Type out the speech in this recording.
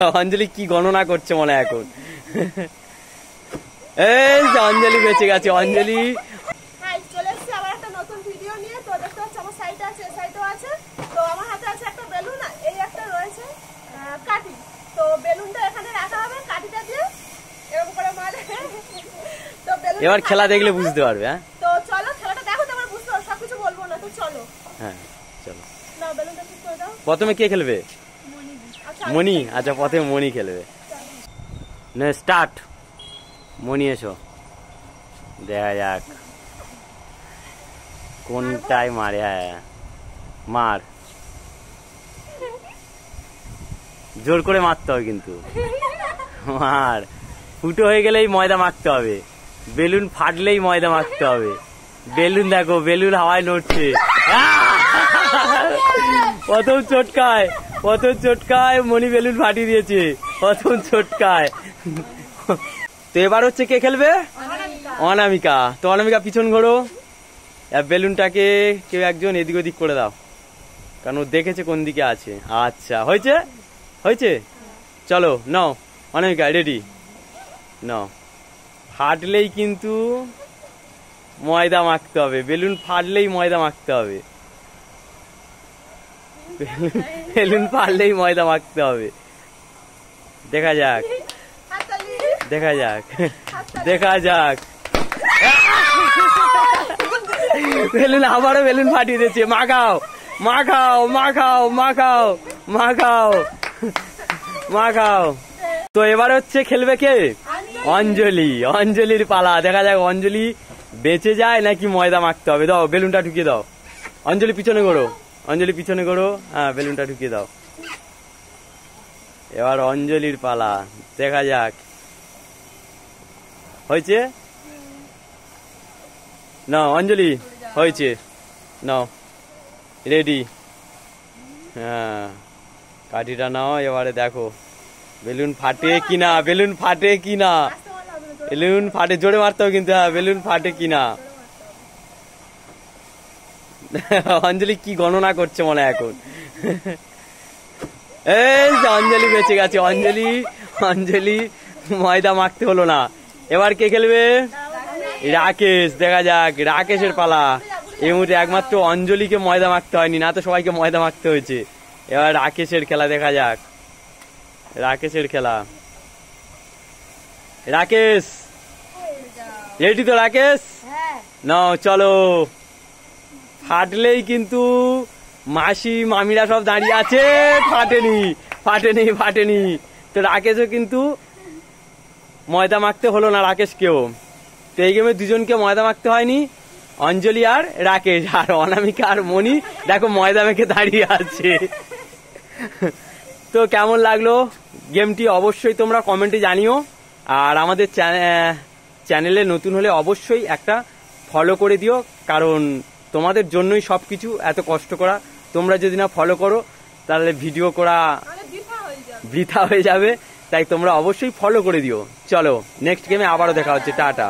অঞ্জলি কি গণনা করছে মনে হয় এখন। এই যে অঞ্জলি বেঁচে গেছে। অঞ্জলি চলে এসেছি আবার একটা নতুন ভিডিও নিয়ে। তো দেখতে পাচ্ছি আমার সাইডে আছে, সাইডেও আছে। তো আমার হাতে আছে একটা বেলুন, এই একটা রয়েছে কাঠি। তো বেলুনটা এখানে রাখা হবে, কাঠিটা দিয়ে এরকম করে মারে। তো বেলুন এবার খেলা দেখলে বুঝতে পারবে। হ্যাঁ তো চলো খেলাটা দেখো, তারপর বুঝতে পারবে, সবকিছু বলবো না। তো চলো। হ্যাঁ চলো। নাও বেলুনটা ঠিক করে দাও। প্রথমে কে খেলবে? মনি। আচ্ছা প্রথমে মনি খেলবে। না স্টার্ট। মনি এসো, দেখা যাক কোনটাই মারে। হ্যাঁ মার, জোর করে মারতে হবে কিন্তু। মার, ফুটো হয়ে গেলেই ময়দা মাখতে হবে, বেলুন ফাটলেই ময়দা মাখতে হবে। বেলুন দেখো, বেলুন হাওয়ায় নড়ছে। প্রথম চটকায় মনি বেলুন ফাটিয়ে দিয়েছে। প্রথম চটকায়। তো এবার হচ্ছে কে খেলবে? অনামিকা। তো অনামিকা পিছন ঘোরো, বেলুনটাকে কেউ একজন এদিক ওদিক করে দাও, কারণ ও দেখেছে কোন দিকে আছে। আচ্ছা হয়েছে, হয়েছে। চলো নাও অনামিকা, রেডি নাও। ফাটলেই কিন্তু ময়দা মাখতে হবে, বেলুন ফাটলেই ময়দা মাখতে হবে। বেলুন ফাটলেই ময়দা মাখতে হবে। দেখা যাক, দেখা যাক, দেখা যাক। বেলুন আবারও বেলুন ফাটিয়ে দিয়েছে। মাখাও মাখাও মাখাও মাখাও মাখাও মাখাও। তো এবার হচ্ছে খেলবে কে? অঞ্জলি। অঞ্জলির পালা। দেখা যাক অঞ্জলি বেঁচে যায় নাকি ময়দা মাখতে হবে। দাও বেলুনটা ঢুকিয়ে দাও। অঞ্জলি পিছনে ঘোরো, অঞ্জলি পিছনে ঘোরো। হ্যাঁ বেলুনটা ঢুকিয়ে দাও। এবার অঞ্জলির পালা। দেখা যাক হয়েছে না? অঞ্জলি হয়েছে, নাও রেডি। হ্যাঁ কাঠিটা নাও। এবারে দেখো বেলুন ফাটে কিনা, বেলুন ফাটে কিনা। বেলুন ফাটে, জোরে মারতে হবে কিন্তু। হ্যাঁ বেলুন ফাটে কিনা। অঞ্জলি কি গণনা করছে মনে হয় এখন। এই যে অঞ্জলি বেঁচে গেছে। অঞ্জলি ময়দা মাখতে হলো না। এবার কে খেলবে? রাকেশ। দেখা যাক রাকেশের পালা। এই মুহূর্তে একমাত্র অঞ্জলিকে ময়দা মাখতে হয়নি, না তো সবাইকে ময়দা মাখতে হয়েছে। এবার রাকেশের খেলা। দেখা যাক রাকেশের খেলা। রাকেশ রেডি তো? রাকেশ নাও চলো। ফাটলেই কিন্তু মাসি মামিরা সব দাঁড়িয়ে আছে। ফাটেনি ফাটেনি ফাটেনি। তো রাকেশও কিন্তু ময়দা মাখতে হলো না রাকেশকেও। তো এই গেমে দুজনকে ময়দা মাখতে হয়নি, অঞ্জলি আর রাকেশ। আর অনামিকা আর মনি দেখো ময়দা মেখে দাঁড়িয়ে আছে। তো কেমন লাগলো গেমটি অবশ্যই তোমরা কমেন্টে জানিও। আর আমাদের চ্যানেলে নতুন হলে অবশ্যই একটা ফলো করে দিও, কারণ তোমাদের জন্যই সবকিছু এত কষ্ট করা। তোমরা যদি না ফলো করো তাহলে ভিডিও করা বৃথা হয়ে যাবে। তাই তোমরা অবশ্যই ফলো করে দিও। চলো নেক্সট গেমে আবারও দেখা হচ্ছে। টাটা।